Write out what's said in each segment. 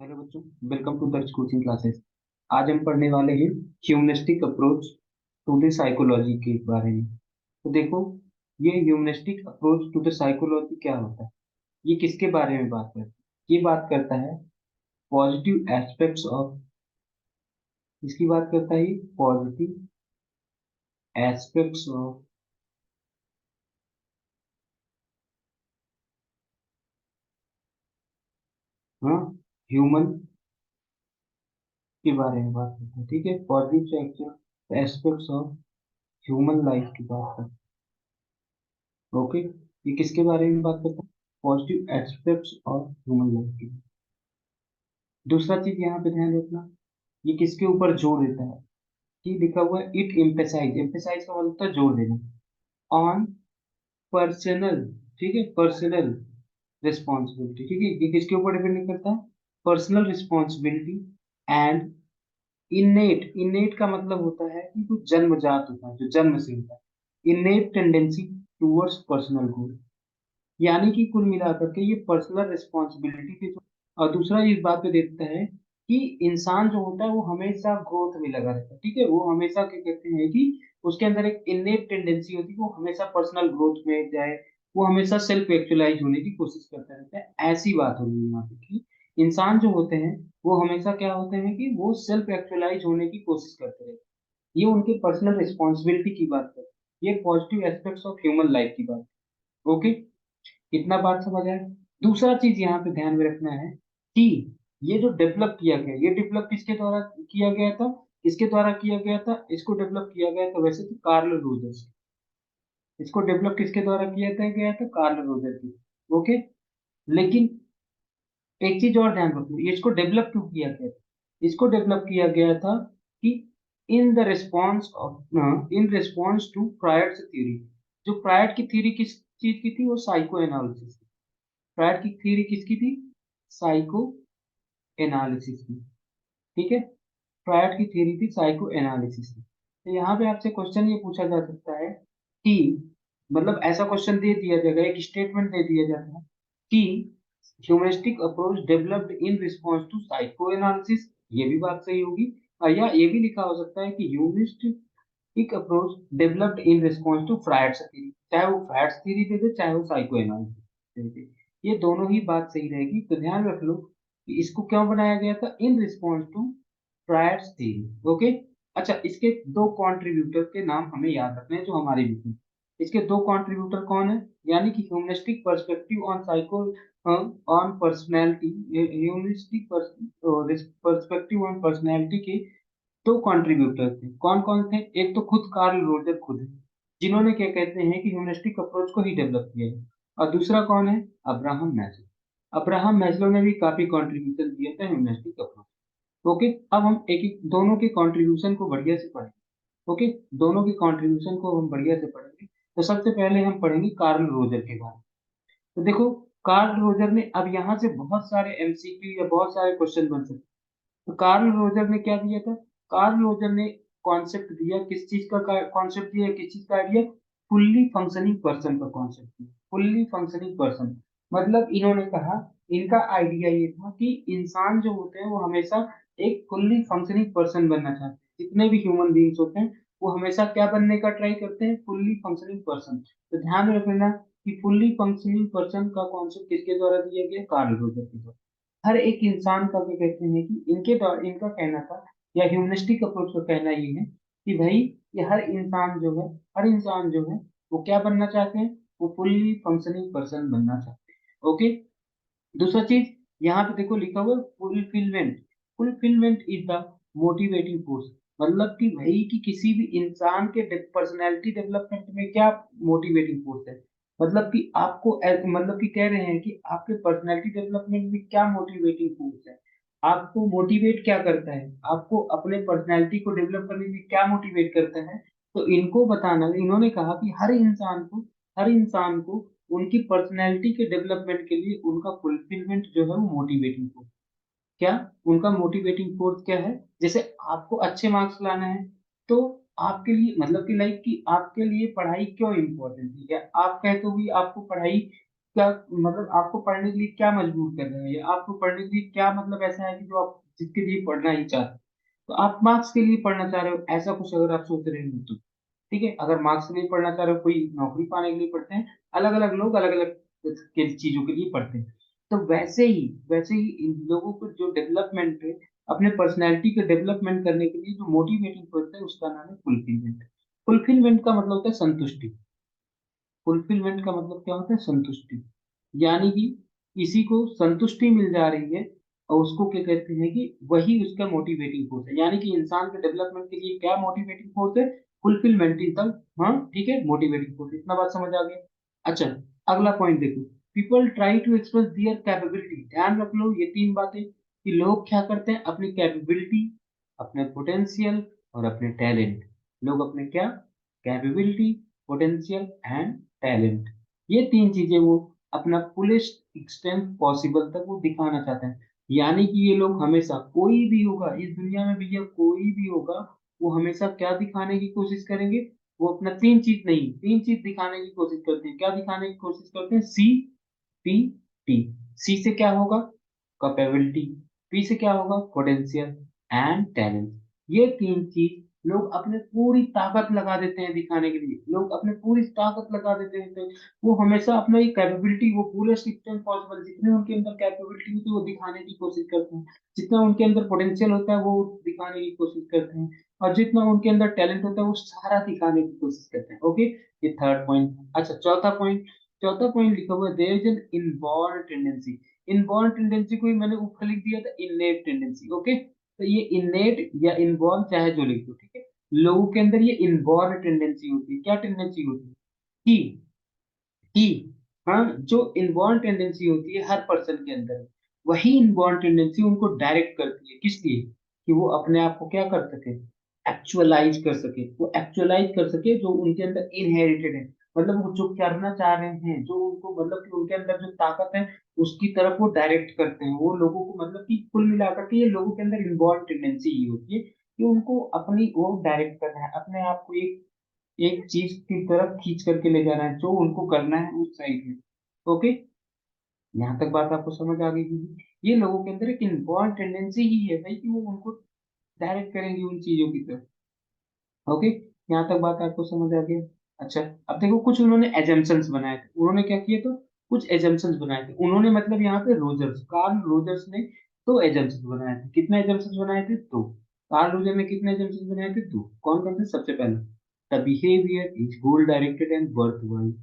Hello बच्चों, welcome to दर्ज coaching classes. आज हम पढ़ने वाले हैं humanistic approach to the psychology के बारे में। तो देखो, ये humanistic approach to the psychology क्या होता है? ये किसके बारे में बात करता है? ये बात करता है पॉजिटिव एस्पेक्ट्स ऑफ, इसकी बात करता है पॉजिटिव एस्पेक्ट्स ऑफ हाँ ह्यूमन के बारे में बात करता है। ठीक है, positive aspects of human life की बात करता है। ओके, ये किसके बारे में बात करता है? Positive aspects of human life की। दूसरा चीज यहाँ पे ध्यान रखना, ये किसके ऊपर जोर देता है? कि लिखा हुआ है इट एम्फेसाइज, एम्फेसाइज का मतलब होता है जोर देना, ऑन पर्सनल, ठीक है, पर्सनल रिस्पॉन्सिबिलिटी। ठीक है, ये किसके ऊपर डिपेंड करता है? पर्सनल रिस्पॉन्सिबिलिटी एंड इनेट, इनेट का मतलब होता है कि कुछ जन्मजात होता है, जो जन्म से होता है। इनेट टेंडेंसी टूवर्ड्स पर्सनल गोल, यानी कि कुल मिलाकर के ये पर्सनल रिस्पॉन्सिबिलिटी के जो, और दूसरा इस बात पे देता है कि इंसान जो होता है वो हमेशा ग्रोथ में लगा रहता है। ठीक है, वो हमेशा क्या कहते हैं कि उसके अंदर एक इनेट टेंडेंसी होती है, वो हमेशा पर्सनल ग्रोथ में जाए, वो हमेशा सेल्फ एक्चुअलाइज होने की कोशिश करता रहता है। ऐसी बात हो रही है यहाँ पे कि इंसान जो होते हैं वो हमेशा क्या होते हैं कि वो सेल्फ एक्चुअलाइज होने की कोशिश करते रहते हैं। ये उनके पर्सनल रिस्पॉन्सिबिलिटी की बात है, ये positive aspects of human life की बात। ओके, इतना बात समझ आए। दूसरा चीज यहाँ पे ध्यान में रखना है कि ये जो डेवलप किया गया, ये डेवलप किसके द्वारा किया गया था? किसके द्वारा किया गया था? इसको डेवलप किया गया था वैसे तो कार्ल रोजर्स, इसको डेवलप किसके द्वारा किया था? गया था कार्ल रोजर की। ओके, लेकिन एक चीज और ध्यान रखो, ये इसको डेवलप क्यों किया गया था? इसको डेवलप किया गया था कि in the response of, in response to Freud's theory. जो फ्रायड की थ्योरी किस चीज की थी? वो साइको एनालिसिस। फ्रायड की थ्योरी किसकी थी? साइको एनालिसिस की। ठीक है, फ्रायड की थ्योरी थी साइको एनालिसिस की। तो यहाँ पे आपसे क्वेश्चन ये पूछा जा सकता है कि, मतलब ऐसा क्वेश्चन दे दिया जाएगा, एक स्टेटमेंट दे दिया जाता है कि humanistic approach developed in response to psychoanalysis, ये भी बात सही होगी। या ये भी लिखा हो सकता है कि humanistic approach developed in response to Freud's theory, चाहे वो फ्रायड्स थ्योरी दे दे चाहे वो साइको एनालिसिस दे दे, ये दोनों ही बात सही रहेगी। तो ध्यान रख लो कि इसको क्यों बनाया गया था, in response to Freud's theory. Okay, अच्छा, इसके दो कंट्रीब्यूटर के नाम हमें याद रखने हैं जो हमारे बुक में। इसके दो कंट्रीब्यूटर कौन है? यानी कि humanistic perspective on psycho, on personality, humanistic perspective on personality के दो कंट्रीब्यूटर थे। कौन कौन थे? एक तो खुद कार्ल रोजर खुद है, जिन्होंने क्या कहते हैं कि ह्यूमनिस्टिक अप्रोच को ही डेवलप किया है। और दूसरा कौन है? Abraham Maslow. अब्राहम मैस्लो ने भी काफी कंट्रीब्यूशन दिए थे ह्यूमनिस्टिक अप्रोच। ओके, अब हम एक एक दोनों के कंट्रीब्यूशन को बढ़िया से पढ़ेंगे। ओके, दोनों के कंट्रीब्यूशन को हम बढ़िया से पढ़ेंगे। तो सबसे पहले हम पढ़ेंगे कार्ल रोजर के बारे में। तो देखो, कार्ल रोजर ने, अब यहाँ से बहुत सारे एमसीक्यू या बहुत सारे क्वेश्चन बन सकते हैं। तो कार्ल रोजर ने क्या दिया था? कार्ल रोजर ने कॉन्सेप्ट दिया, किस चीज का कॉन्सेप्ट दिया, किस चीज का आइडिया? फुल्ली फंक्शनिंग पर्सन का कॉन्सेप्ट दिया, फुल्ली फंक्शनिंग पर्सन। मतलब इन्होंने कहा, इनका आइडिया ये था कि इंसान जो होते हैं वो हमेशा एक फुल्ली फंक्शनिंग पर्सन बनना चाहते हैं। जितने भी ह्यूमन बींग्स होते हैं वो हमेशा क्या बनने का ट्राई करते हैं? Fully functioning person. तो ध्यान में रखना कि फुल्ली फंक्शनिंग पर्सन का कॉन्सेप्ट किसके द्वारा दिया गया? कार्ल रोजर के द्वारा। हर एक इंसान का क्या कहते हैं कि इनके द्वारा, इनका कहना था, या ह्यूमनिस्टिक अप्रोच का कहना ये है कि भाई, ये हर इंसान जो है, हर इंसान जो है वो क्या बनना चाहते हैं? वो फुल्ली फंक्शनिंग पर्सन बनना चाहते हैं। ओके, दूसरा चीज यहाँ पे देखो लिखा हुआ है fulfilment. Fulfilment is the motivating force. मतलब कि भाई कि किसी भी इंसान के पर्सनैलिटी डेवलपमेंट में क्या मोटिवेटिंग फोर्स है? मतलब कि आपको मतलब कि कह रहे हैं कि आपके पर्सनैलिटी डेवलपमेंट में क्या मोटिवेटिंग फोर्स है? आपको मोटिवेट क्या करता है? आपको अपने पर्सनैलिटी को डेवलप करने में क्या मोटिवेट करता है? तो इनको बताना, इन्होंने कहा कि हर इंसान को उनकी पर्सनैलिटी के डेवलपमेंट के लिए उनका फुलफिलमेंट जो है वो मोटिवेटिंग फोर्स। क्या? उनका मोटिवेटिंग फोर्स क्या है? जैसे आपको अच्छे मार्क्स लाना है, तो आपके लिए, मतलब कि लाइक कि आपके लिए पढ़ाई क्यों इम्पोर्टेंट है? या आप कहते हो कि आपको पढ़ाई क्या मतलब आपको पढ़ने के लिए क्या मजबूर कर रहे हैं, या आपको पढ़ने के लिए क्या मतलब ऐसा है कि जो आप जिसके लिए पढ़ना ही चाहते हैं। तो आप मार्क्स के लिए पढ़ना चाह रहे हो, ऐसा कुछ अगर आप सोच रहे हो तो ठीक है। अगर मार्क्स के लिए पढ़ना चाह रहे हो, कोई नौकरी पाने के लिए पढ़ते हैं, अलग अलग लोग अलग अलग के चीजों के लिए पढ़ते हैं। तो वैसे ही इन लोगों को जो डेवलपमेंट है, अपने पर्सनैलिटी के डेवलपमेंट करने के लिए जो मोटिवेटिंग होता है, उसका नाम है फुलफिलमेंट। फुलफिलमेंट का मतलब होता है संतुष्टि। फुलफिलमेंट का मतलब क्या होता है? संतुष्टि। यानी कि किसी को संतुष्टि मिल जा रही है, और उसको क्या कहते हैं कि वही उसका मोटिवेटिंग फोर्स है। यानी कि इंसान के डेवलपमेंट के लिए क्या मोटिवेटिंग फोर्स है? फुलफिलमेंट इज द, हाँ ठीक है, मोटिवेटिंग फोर्स। इतना बात समझ आ गया। अच्छा, अगला पॉइंट देखो। People try to express their capability. ध्यान रख लो ये तीन बातें, कि लोग क्या करते हैं, अपनी कैपेबिलिटी, अपने पोटेंशियल और अपने टैलेंट। लोग अपने क्या, कैपेबिलिटी, पोटेंशियल एंड टैलेंट, ये तीन चीजें वो अपना फुलेस्ट एक्सटेंट पॉसिबल तक वो दिखाना चाहते हैं। यानी कि ये लोग हमेशा, कोई भी होगा इस दुनिया में भैया, कोई भी होगा, वो हमेशा क्या दिखाने की कोशिश करेंगे? वो अपना तीन चीज नहीं, तीन चीज दिखाने की कोशिश करते हैं। क्या दिखाने की कोशिश करते हैं? सी, पी, टी। सी से क्या होगा? कैपेबिलिटी। पी से क्या होगा? Potential and talent. ये तीन चीज लोग अपने पूरी ताकत लगा देते हैं दिखाने के लिए। लोग अपने पूरी ताकत लगा देते हैं, तो वो हमेशा अपना ये कैपेबिलिटी, वो पूरे एक्सटेंट पॉसिबल जितने उनके अंदर कैपेबिलिटी होती है वो दिखाने की कोशिश करते हैं। जितना उनके अंदर पोटेंशियल होता है वो दिखाने की कोशिश करते हैं। और जितना उनके अंदर टैलेंट होता है वो सारा दिखाने की कोशिश करते हैं। ओके, ये थर्ड पॉइंट। अच्छा, चौथा पॉइंट लिखा हुआ है, there is an inborn tendency. Inborn tendency को ही मैंने ऊपर लिख दिया था इननेट टेंडेंसी। ओके, तो ये इननेट या इनबॉर्न चाहे जो लिख दो, ठीक है। लोगों के अंदर ये इनबॉर्न टेंडेंसी होती है। क्या टेंडेंसी होती है? कि कि हाँ, जो इनबॉर्न टेंडेंसी होती है हर पर्सन के अंदर, वही इनबॉर्न टेंडेंसी उनको डायरेक्ट करती है। किस लिए? कि वो अपने आप को क्या कर सके, एक्चुअलाइज कर सके। वो एक्चुअलाइज कर सके जो उनके अंदर इनहेरिटेड है। मतलब वो जो करना चाह रहे हैं, जो उनको मतलब कि उनके अंदर जो ताकत है, उसकी तरफ वो डायरेक्ट करते हैं वो लोगों को। मतलब कि कुल मिलाकर के ये लोगों के अंदर इनबॉर्न टेंडेंसी ही होती है कि उनको अपनी वो डायरेक्ट करना है, अपने आप को एक एक चीज की तरफ खींच करके ले जाना है, जो उनको करना है उस साइड में। ओके, यहाँ तक बात आपको समझ आ गई कि ये लोगों के अंदर एक इनबॉर्न टेंडेंसी ही है भाई, कि वो उनको डायरेक्ट करेंगे उन चीजों की तरफ। ओके, यहाँ तक बात आपको समझ आ गई। अच्छा, अब देखो कुछ उन्होंने एजम्पशंस बनाए थे। उन्होंने क्या किया? तो कुछ एजम्पशंस बनाए थे उन्होंने, मतलब यहाँ पे रोजर्स, कार्ल रोजर्स ने दो एजम्पशंस बनाए थे। कितने एजम्पशंस बनाए थे? दो। कार्ल रोजर ने कितने एजम्पशंस बनाए थे? दो। कौन कौन थे? सबसे पहले, the behaviour is goal directed and berth wise.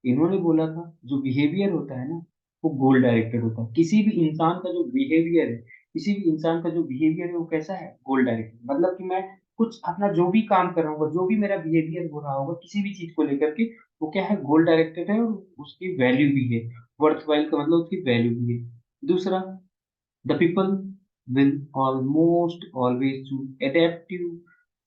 इन्होंने बोला था जो बिहेवियर होता है ना, वो गोल डायरेक्टेड होता है। किसी भी इंसान का जो बिहेवियर है, किसी भी इंसान का जो बिहेवियर है वो कैसा है? गोल डायरेक्टेड। मतलब कि मैं कुछ अपना जो भी काम कर रहा हूँ, जो भी मेरा बिहेवियर हो रहा होगा किसी भी चीज को लेकर के, वो क्या है? गोल डायरेक्टेड है, और उसकी वैल्यू भी है। वर्थ वाइल का मतलब उसकी वैल्यू भी है। दूसरा, the people will almost always choose adaptive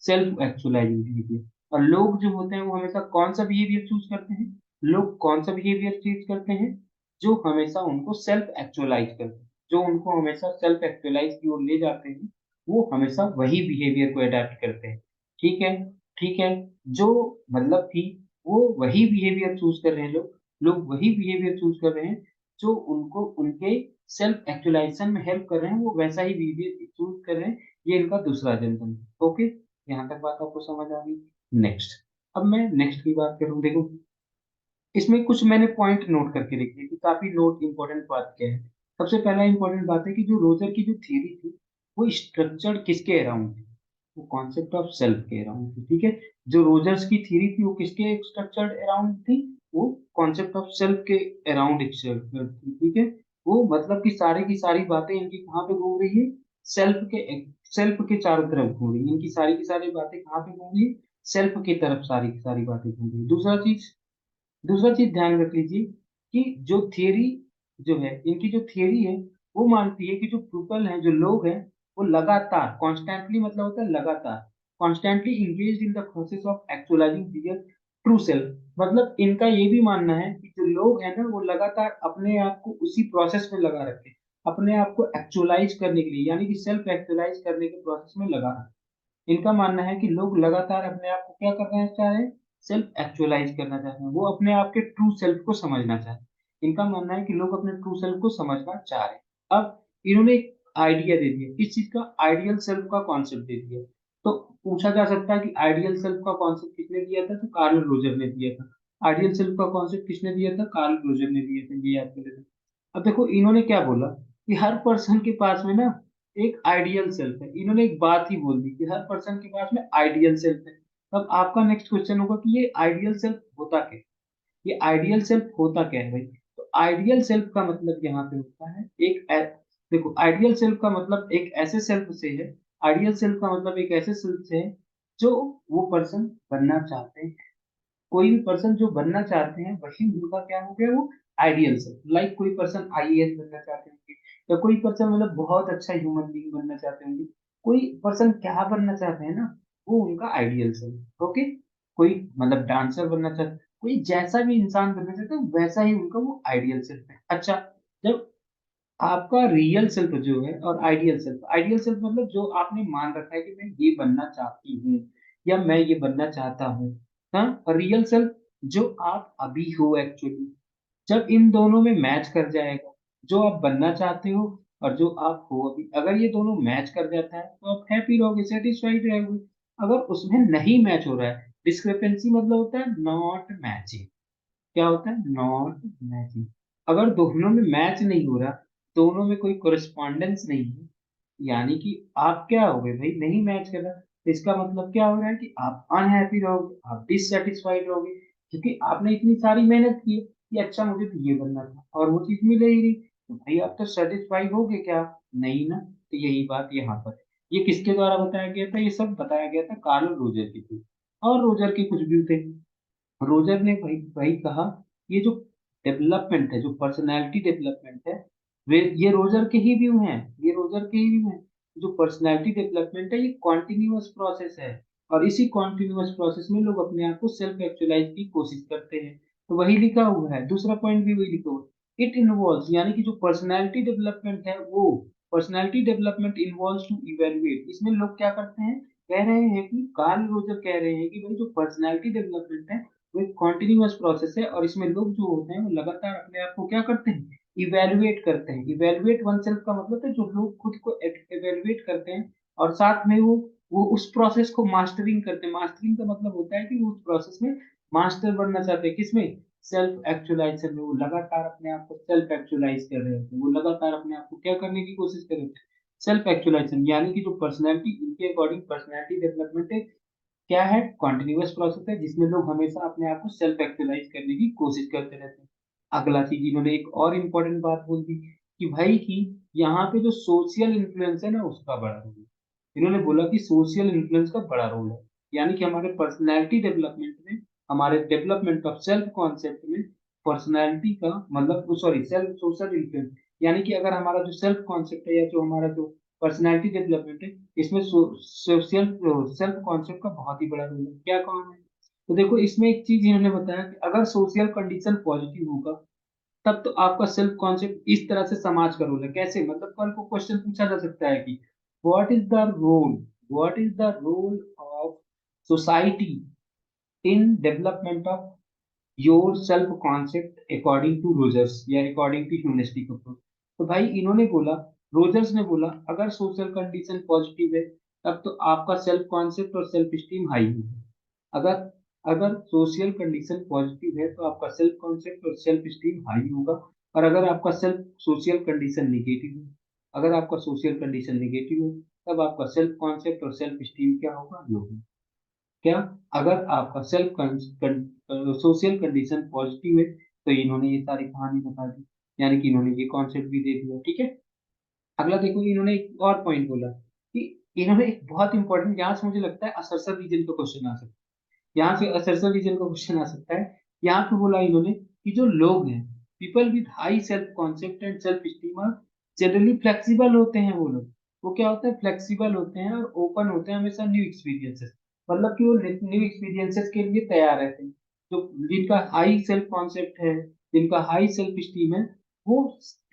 self actualizing behaviour. और लोग जो होते हैं वो हमेशा कौन सा बिहेवियर चूज करते हैं? लोग कौन सा बिहेवियर चूज करते हैं? जो हमेशा उनको सेल्फ एक्चुअलाइज करते हैं, जो उनको हमेशा सेल्फ एक्चुअलाइज की ओर ले जाते हैं, वो हमेशा वही बिहेवियर को अडेप्ट करते हैं। ठीक है, ठीक है। जो मतलब कि वो वही बिहेवियर चूज कर रहे हैं, लोग लोग वही बिहेवियर चूज कर रहे हैं जो उनको उनके सेल्फ एक्चुअलाइजेशन में हेल्प कर रहे हैं, वो वैसा ही बिहेवियर चूज कर रहे हैं। ये इनका दूसरा एजेंडा है। ओके, यहाँ तक बात आपको समझ आ गई। नेक्स्ट, अब मैं नेक्स्ट की बात करूँ। देखो, इसमें कुछ मैंने पॉइंट नोट करके रखे हैं कि काफी नोट इंपॉर्टेंट बात क्या है। सबसे पहला इंपॉर्टेंट बात है कि जो रोजर की जो थ्योरी थी, वो स्ट्रक्चर्ड किसके अराउंड थी? वो कॉन्सेप्ट ऑफ सेल्फ के अराउंड थी। ठीक है, जो रोजर्स की थ्योरी थी वो किसके स्ट्रक्चर्ड अराउंड थी? वो कॉन्सेप्ट ऑफ सेल्फ के अराउंड स्ट्रक्चर्ड थी। ठीक है, वो मतलब कि की सारी बातें इनकी कहाँ पे घूम रही है? सेल्फ के, सेल्फ के चारों तरफ घूम रही है। इनकी सारी की सारी बातें कहाँ पे घूम रही है? सेल्फ की तरफ सारी की सारी बातें घूम रही है। दूसरा चीज ध्यान रख लीजिए कि जो थियरी जो है, इनकी जो थियरी है, वो मानती है कि जो पीपल हैं, जो लोग हैं, वो लगातार, कॉन्स्टेंटली, मतलब होता है लगातार, constantly engage in the process of actualizing their true self. मतलब इनका ये भी मानना है कि जो लोग हैं ना, वो लगातार अपने आप को उसी प्रोसेस में लगा रखे, अपने आप को एक्चुअलाइज करने के लिए, यानी कि सेल्फ एक्चुअलाइज करने के प्रोसेस में लगा रखे। इनका मानना है कि लोग लगातार अपने आप को क्या करना चाह रहे हैं? सेल्फ एक्चुअलाइज करना चाहते हैं। वो अपने आप के ट्रू सेल्फ को समझना चाहते हैं। इनका मानना है कि लोग अपने ट्रू सेल्फ को समझना चाह रहे हैं। अब इन्होंने एक आइडिया दे दिया, किस चीज का, आइडियल सेल्फ का कॉन्सेप्ट दे दिया। तो पूछा जा सकता है कि आइडियल सेल्फ का कॉन्सेप्ट किसने दिया था, तो कार्ल रोजर ने दिया था। आइडियल सेल्फ का कॉन्सेप्ट किसने दिया था, कार्ल रोजर ने दिया था, ये याद कर लेना। अब देखो इन्होंने क्या बोला कि हर पर्सन के पास में ना एक आइडियल सेल्फ है। इन्होंने एक बात ही बोल दी कि हर पर्सन के पास में आइडियल सेल्फ है। अब आपका नेक्स्ट क्वेश्चन होगा कि ये आइडियल सेल्फ होता क्या है? ये आइडियल सेल्फ होता क्या है भाई? तो आइडियल सेल्फ का मतलब यहाँ पे होता है देखो आइडियल सेल्फ का मतलब एक ऐसे सेल्फ से है। आइडियल सेल्फ का मतलब एक ऐसे सेल्फ से है जो वो पर्सन बनना चाहते हैं। कोई भी पर्सन जो बनना चाहते हैं वही उनका क्या हो गया, वो आइडियल सेल्फ। लाइक कोई पर्सन आईएएस बनना चाहते होंगे, या कोई पर्सन मतलब बहुत अच्छा ह्यूमन बीइंग बनना चाहते होंगे। कोई पर्सन क्या बनना चाहते हैं ना, वो उनका आइडियल सेल्फ। ओके, कोई मतलब डांसर बनना चाहते, कोई जैसा भी इंसान बनना चाहता है वैसा ही उनका वो आइडियल सेल्फ है। अच्छा, जब आपका रियल सेल्फ जो है और आइडियल सेल्फ मतलब जो आपने मान रखा है कि मैं ये बनना चाहती हूँ या मैं ये बनना चाहता हूँ, हाँ। और रियल सेल्फ जो आप अभी हो एक्चुअली, जब इन दोनों में मैच कर जाएगा, जो आप बनना चाहते हो और जो आप हो अभी, अगर ये दोनों मैच कर जाता है तो आप हैप्पी रहोगे, सेटिस्फाइड रहोगे। अगर उसमें नहीं मैच हो रहा है, डिस्क्रिपेंसी मतलब होता है नॉट मैचिंग। क्या होता है, नॉट मैचिंग। अगर दोनों में मैच नहीं हो रहा, दोनों में कोई कोरिस्पॉन्डेंस नहीं है, यानी कि आप क्या हो गए भाई, नहीं मैच कर रहा, तो इसका मतलब क्या हो रहा है कि आप अनहैप्पी रहोगे, आप डिससेटिस्फाइड रहोगे। क्योंकि आपने इतनी सारी मेहनत की है कि अच्छा मुझे तो ये बनना था और वो चीज मिल ही नहीं, तो भाई आप तो सेटिस्फाइड होगे क्या, नहीं ना। तो यही बात यहाँ पर है। ये किसके द्वारा बताया गया था, ये सब बताया गया था कार्ल रोजर के थ्रू। और रोजर के कुछ भी थे। रोजर ने भाई भाई कहा, ये जो डेवलपमेंट है, जो पर्सनैलिटी डेवलपमेंट है, वे ये रोजर के ही व्यू हैं, ये रोजर के ही व्यू हैं। जो पर्सनैलिटी डेवलपमेंट है ये कॉन्टिन्यूअस प्रोसेस है, और इसी कॉन्टिन्यूअस प्रोसेस में लोग अपने आप को सेल्फ एक्चुअलाइज की कोशिश करते हैं। तो वही लिखा हुआ है, दूसरा पॉइंट भी वही लिखा हुआ है, इट इन्वॉल्व्स, यानी कि जो पर्सनैलिटी डेवलपमेंट है वो, personality development involves to evaluate. इसमें लोग क्या करते हैं, कह रहे हैं कि कार्ल रोजर कह रहे हैं कि भाई जो पर्सनैलिटी डेवलपमेंट है वो एक कॉन्टिन्यूअस प्रोसेस है, और इसमें लोग जो होते हैं वो लगातार अपने आप को क्या करते हैं, इवेलुएट करते हैं। इवेलुएट वन सेल्फ का मतलब है जो लोग खुद को इवेलुएट करते हैं, और साथ में वो उस प्रोसेस को मास्टरिंग करते हैं। मास्टरिंग का मतलब होता है कि वो उस प्रोसेस में मास्टर बनना चाहते हैं, किसमें, सेल्फ एक्चुअलाइजेशन में। वो लगातार अपने आप को सेल्फ एक्चुअलाइज कर रहे होते हैं, वो लगातार अपने आप को क्या करने की कोशिश कर रहे होते हैं, सेल्फ एक्चुअलाइजेशन। यानी कि जो पर्सनैलिटी, इनके अकॉर्डिंग पर्सनैलिटी डेवलपमेंट है, क्या है, कॉन्टिन्यूअस प्रोसेस है जिसमें लोग हमेशा अपने आप को सेल्फ एक्चुअलाइज करने की कोशिश करते रहते हैं। अगला चीज इन्होंने एक और इम्पोर्टेंट बात बोल दी कि भाई कि यहाँ पे जो सोशल इन्फ्लुएंस है ना उसका बड़ा रोल है। इन्होंने बोला कि सोशल इन्फ्लुएंस का बड़ा रोल है, यानी कि हमारे पर्सनैलिटी डेवलपमेंट में, हमारे डेवलपमेंट ऑफ सेल्फ कॉन्सेप्ट में, पर्सनैलिटी का मतलब सॉरी सेल्फ सोशल इन्फ्लुएंस, यानी कि अगर हमारा जो सेल्फ कॉन्सेप्ट है या जो हमारा जो पर्सनैलिटी डेवलपमेंट है, इसमें सोशल सेल्फ कॉन्सेप्ट का बहुत ही बड़ा रोल है। क्या काम है, तो देखो इसमें एक चीज इन्होंने बताया कि अगर सोशल कंडीशन पॉजिटिव होगा तब तो आपका सेल्फ कॉन्सेप्ट इस तरह से समाज का रोल है। कैसे, मतलब कल को क्वेश्चन पूछा जा सकता है कि what is the role, what is the role of society in development of your self concept according to Rogers या अकॉर्डिंग टू ह्यूमनिस्टिक अप्रोच। तो भाई इन्होंने बोला, रोजर्स ने बोला अगर सोशल कंडीशन पॉजिटिव है तब तो आपका सेल्फ कॉन्सेप्ट और सेल्फ स्टीम हाई है। अगर अगर सोशल कंडीशन पॉजिटिव है तो आपका सेल्फ कॉन्सेप्ट और सेल्फ स्टीम हाई होगा। और अगर आपका सेल्फ सोशल कंडीशन नेगेटिव है, अगर आपका सोशल कंडीशन नेगेटिव है तब आपका सेल्फ कॉन्सेप्ट और सेल्फ स्टीम क्या होगा, लो होगा। क्या, अगर आपका सेल्फ सोशल कंडीशन पॉजिटिव है, तो इन्होंने ये सारी कहानी बता दी, यानी कि इन्होंने ये कॉन्सेप्ट भी दे दिया। ठीक है, अगला देखो इन्होंने एक और पॉइंट बोला कि इन्होंने एक बहुत इंपॉर्टेंट, यहाँ से मुझे लगता है असर्सर रीजन का क्वेश्चन आ सकता है, यहाँ से असर्सर रीजन का क्वेश्चन आ सकता है। यहाँ पे बोला इन्होंने कि जो लोग हैं, people with high self concept and self esteem are generally flexible होते हैं। वो लोग, वो क्या होता है, फ्लेक्सिबल होते हैं और ओपन होते हैं हमेशा न्यू एक्सपीरियंसेस, मतलब कि वो न्यू एक्सपीरियंसेस के लिए तैयार रहते हैं। जो जिनका हाई सेल्फ कॉन्सेप्ट है, जिनका हाई सेल्फ स्टीम है, वो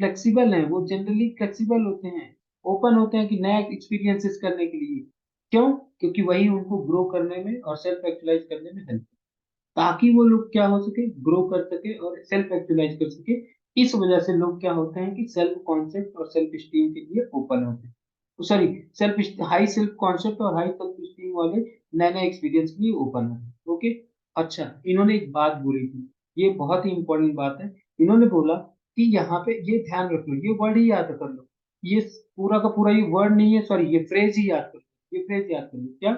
फ्लेक्सिबल हैं, वो जनरली फ्लेक्सिबल होते हैं, ओपन होते हैं कि नया एक्सपीरियंसेस करने के लिए। क्यों, क्योंकि वही उनको ग्रो करने में और सेल्फ एक्चुअलाइज करने में हेल्प। ताकि वो लोग क्या हो सके, ग्रो कर सके और सेल्फ एक्चुअलाइज कर सके। इस वजह से लोग क्या होते हैं कि सेल्फ कॉन्सेप्ट और सेल्फ स्टीम के लिए ओपन होते हैं, sorry, self high self concept और हाई सेल्फ स्टीम वाले नए नए एक्सपीरियंस के लिए ओपन है। ओके। अच्छा, इन्होंने एक बात बोली थी, ये बहुत ही इंपॉर्टेंट बात है। इन्होंने बोला कि यहाँ पे ये ध्यान रख लो, ये वर्ड ही याद कर लो, ये पूरा का पूरा ये वर्ड नहीं है, सॉरी, ये फ्रेज ही याद कर लो, ये फ्रेज याद कर लो, क्या,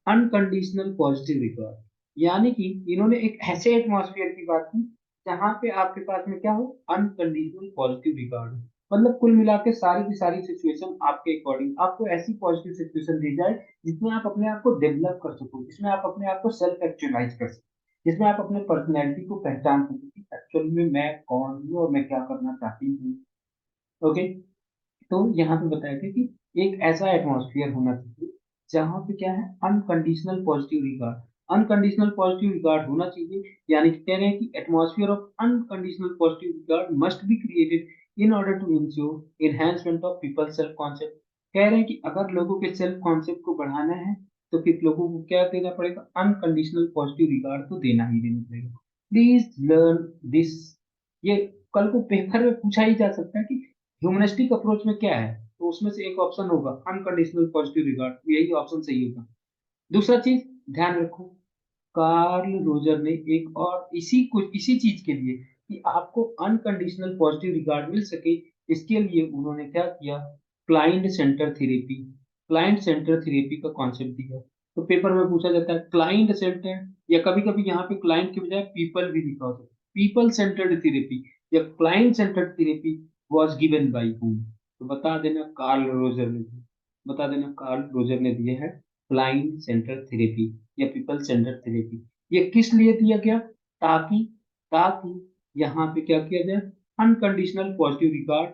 अनकंडीशनल पॉजिटिव रिकॉर्ड। यानी कि इन्होंने एक ऐसे एटमॉस्फेयर की बात की जहां पे आपके पास में क्या हो, अनकंडीशनल पॉजिटिव रिगार्ड। मतलब कुल मिला के सारी की सारी सिचुएशन आपके अकॉर्डिंग आपको ऐसी पॉजिटिव सिचुएशन दी जाए जिसमें आप अपने आप को डेवलप कर सको, जिसमें आप अपने आप को सेल्फ एक्चुअलाइज कर सको, जिसमें आप अपने पर्सनैलिटी को पहचान सको कि एक्चुअल में मैं कौन हूँ और मैं क्या करना चाहती हूँ। ओके। तो यहाँ पे बताया गया कि एक ऐसा एटमॉस्फेयर होना चाहिए जहाँ पे क्या है, unconditional positive regard, unconditional positive regard होना चाहिए। यानी कि कह रहे हैं कि atmosphere of unconditional positive regard must be created in order to ensure enhancement of people self concept. कह रहे हैं कि अगर लोगों के सेल्फ कॉन्सेप्ट को बढ़ाना है तो फिर लोगों को क्या देना पड़ेगा, अनकंडीशनल पॉजिटिव रिगार्ड तो देना ही देना पड़ेगा। Please learn this. ये कल को पेपर में पूछा ही जा सकता है कि ह्यूमनिस्टिक अप्रोच में क्या है, तो उसमें से एक ऑप्शन होगा अनकंडीशनल पॉजिटिव रिगार्ड, यही ऑप्शन सही होगा। दूसरा चीज ध्यान रखो, कार्ल रोजर ने एक और इसी चीज के लिए कि आपको अनकंडीशनल पॉजिटिव रिगार्ड मिल सके, इसके लिए उन्होंने क्या किया, client centre therapy, client centre therapy का कॉन्सेप्ट दिया। तो पेपर में पूछा जाता है क्लाइंट सेंटर, या कभी कभी यहाँ पे क्लाइंट के बजाय पीपल भी लिखा होता है, पीपल सेंटर्ड थेरेपी या client centred therapy was given by whom. तो बता देना कार्ल रोजर ने दिया, बता देना कार्ल रोजर ने दिया है क्लाइंट सेंटर थेरेपी या पीपल सेंटर थेरेपी। ये किस लिए दिया गया, ताकि ताकि यहाँ पे क्या किया जाए, unconditional positive regard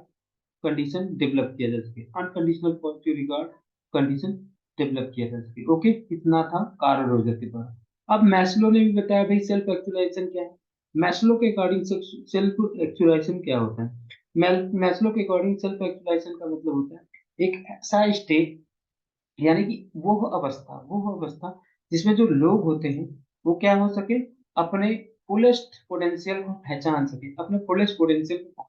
condition develop किया जा सके, unconditional positive regard condition develop किया जा सके। ओके, इतना था कार्ल रोजर के द्वारा। अब मैस्लो ने भी बताया भाई सेल्फ एक्चुअलाइजेशन क्या है। मैस्लो के अकॉर्डिंग सेल्फ एक्चुअलाइजेशन क्या होता है, मैस्लो के अकॉर्डिंग सेल्फ एक्चुअलाइजेशन का मतलब होता है एक ऐसा स्टेट, यानी कि वो अवस्था जिसमें जो लोग होते हैं वो क्या हो सके, अपने फुलेस्ट पोटेंशियल को पहचान सके, अपने फुलेस्ट पोटेंशियल को।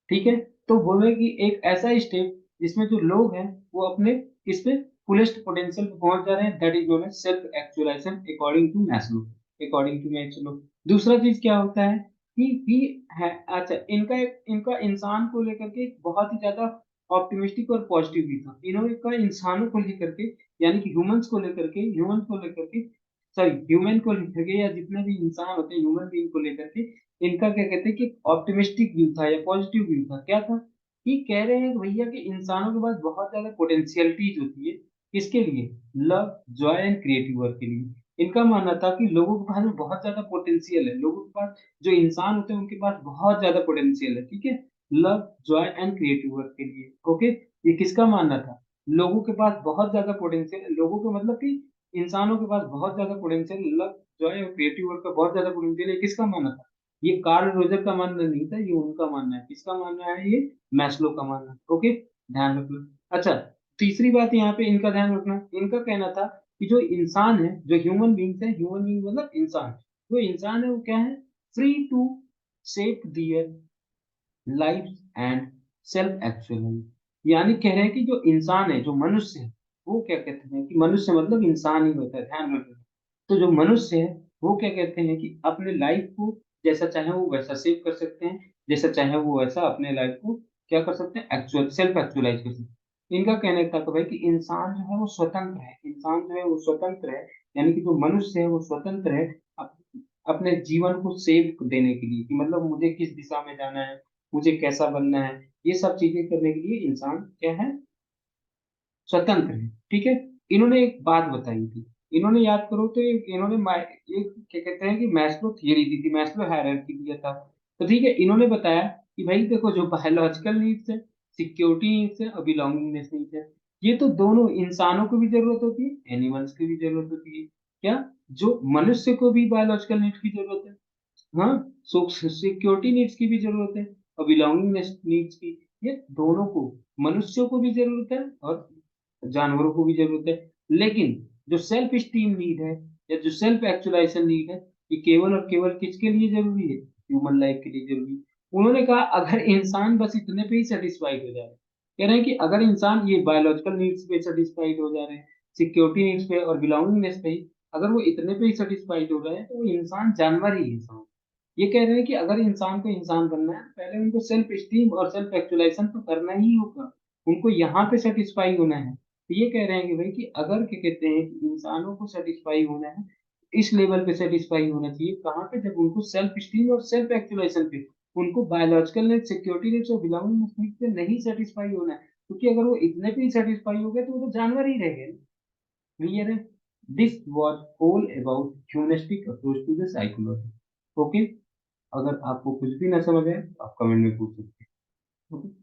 ठीक है। तो बोले कि एक ऐसा स्टेप जिसमें जो लोग हैं वो अपने इस पे फुलेस्ट पोटेंशियल पे पहुंच जा रहे हैं, that is known as self actualisation according to Maslow, according to Maslow. दूसरा चीज क्या होता है कि है, अच्छा, इनका इंसान को लेकर के बहुत ही ज्यादा ऑप्टिमिस्टिक और पॉजिटिव भी था। इन्होंने का इंसानों को लेकर के, यानी कि ह्यूमंस को लेकर के सॉरी ह्यूमन को लेकर के, या जितने भी इंसान होते हैं ह्यूमन बीइंग को लेकर के, इनका क्या कहते हैं कि ऑप्टिमिस्टिक व्यू था या पॉजिटिव व्यू था। क्या था कि कह रहे हैं भैया कि इंसानों के पास बहुत ज्यादा पोटेंशियलिटीज होती है, किसके लिए, love, Joy and creative work के लिए। इनका मानना था कि लोगों के पास में बहुत ज्यादा पोटेंशियल है, लोगों के पास जो इंसान होते हैं उनके पास बहुत ज्यादा पोटेंशियल है, ठीक है, love, Joy and creative work के लिए। ओके। ये किसका मानना था, लोगों के पास बहुत ज्यादा पोटेंशियल, लोगों के मतलब कि इंसानों के पास बहुत ज्यादा पोटेंशियल, लव, जॉय और क्रिएटिव वर्क का बहुत ज्यादा पोटेंशियल है, किसका मानना था, ये कार्ल रोजर का मानना नहीं था, ये उनका मानना है। किसका मानना है, ये मैस्लो का मानना है। ओके, ध्यान रखना। अच्छा, तीसरी बात यहाँ पे इनका ध्यान रखना, इनका कहना था कि जो इंसान है, जो ह्यूमन बींग्स है, ह्यूमन बींग मतलब इंसान, जो इंसान है वो क्या है, free to shape their life and self actualise. यानी कह रहे हैं कि जो इंसान है, जो मनुष्य है, वो क्या कहते हैं कि मनुष्य मतलब इंसान ही होता है, ध्यान रखना। तो जो मनुष्य है वो क्या कहते हैं कि अपने लाइफ को जैसा चाहे वो वैसा सेव कर सकते हैं, जैसा चाहे वो वैसा अपने लाइफ को क्या कर सकते हैं, एक्चुअल सेल्फ एक्चुअलाइज कर सकते हैं। इनका कहने था कि भाई कि इंसान जो है वो स्वतंत्र है, इंसान जो है वो स्वतंत्र है, यानी कि जो मनुष्य है वो स्वतंत्र है अपने जीवन को सेव देने के लिए, कि मतलब मुझे किस दिशा में जाना है, मुझे कैसा बनना है, ये सब चीजें करने के लिए इंसान क्या है, स्वतंत्र है। ठीक है। इन्होंने एक बात बताई थी, इन्होंने याद करो तो इन्होंने एक क्या कहते हैं कि मैस्लो थियरी दी थी, मैस्लो हायरार्की दिया था। तो ठीक है, इन्होंने बताया कि भाई देखो, जो बायोलॉजिकल नीड्स है, सिक्योरिटी नीड्स है और बिलोंगिंगनेस नीड्स है, ये तो दोनों इंसानों को भी जरूरत होती है, एनिमल्स की भी जरूरत होती है। क्या, जो मनुष्य को भी बायोलॉजिकल नीड्स की जरूरत है, हाँ, सिक्योरिटी नीड्स की भी जरूरत है और बिलोंगिंगनेस नीड्स की, ये दोनों को, मनुष्यों को भी जरूरत है और जानवरों को भी जरूरत है। लेकिन जो सेल्फ स्टीम नीड है या जो सेल्फ एक्चुअलाइजेशन नीड है, ये केवल और केवल किसके लिए जरूरी है? ह्यूमन लाइफ के लिए जरूरी है। उन्होंने कहा अगर इंसान बस इतने पे ही सेटिस्फाइड हो जाए, कह रहे हैं कि अगर इंसान ये बायोलॉजिकल नीड्स पे सेटिस्फाइड हो जा रहे हैं, सिक्योरिटी नीड्स पे और बिलोंगिंगनेस पे ही, अगर वो इतने पे ही सेटिस्फाइड हो रहे हैं तो वो इंसान जानवर ही है इंसान। ये कह रहे हैं कि अगर इंसान को इंसान बनना है, पहले उनको सेल्फ स्टीम और सेल्फ एक्चुअलाइजेशन तो करना ही होगा, उनको यहाँ पे सेटिस्फाई होना है। तो ये कह रहे हैं कि भाई कि अगर क्या कहते हैं कि इंसानों को सेटिस्फाई होना है, इस लेवल पे सेटिस्फाई होना चाहिए कहाँ पे, जब उनको सेल्फ स्टीम और सेल्फ एक्चुअलाइजेशन पे, उनको बायोलॉजिकल नीड, सिक्योरिटी नीड्स और बिलोंगिंग नीड्स पे नहीं सेटिस्फाई होना है। क्योंकि अगर वो इतने पे ही सेटिस्फाई हो गए तो वो तो जानवर ही रह गए। क्लियर है? This was all about humanistic approach to the psychology. Okay, अगर आपको कुछ भी ना समझ आए तो आप कमेंट में पूछ सकते हैं। ओके।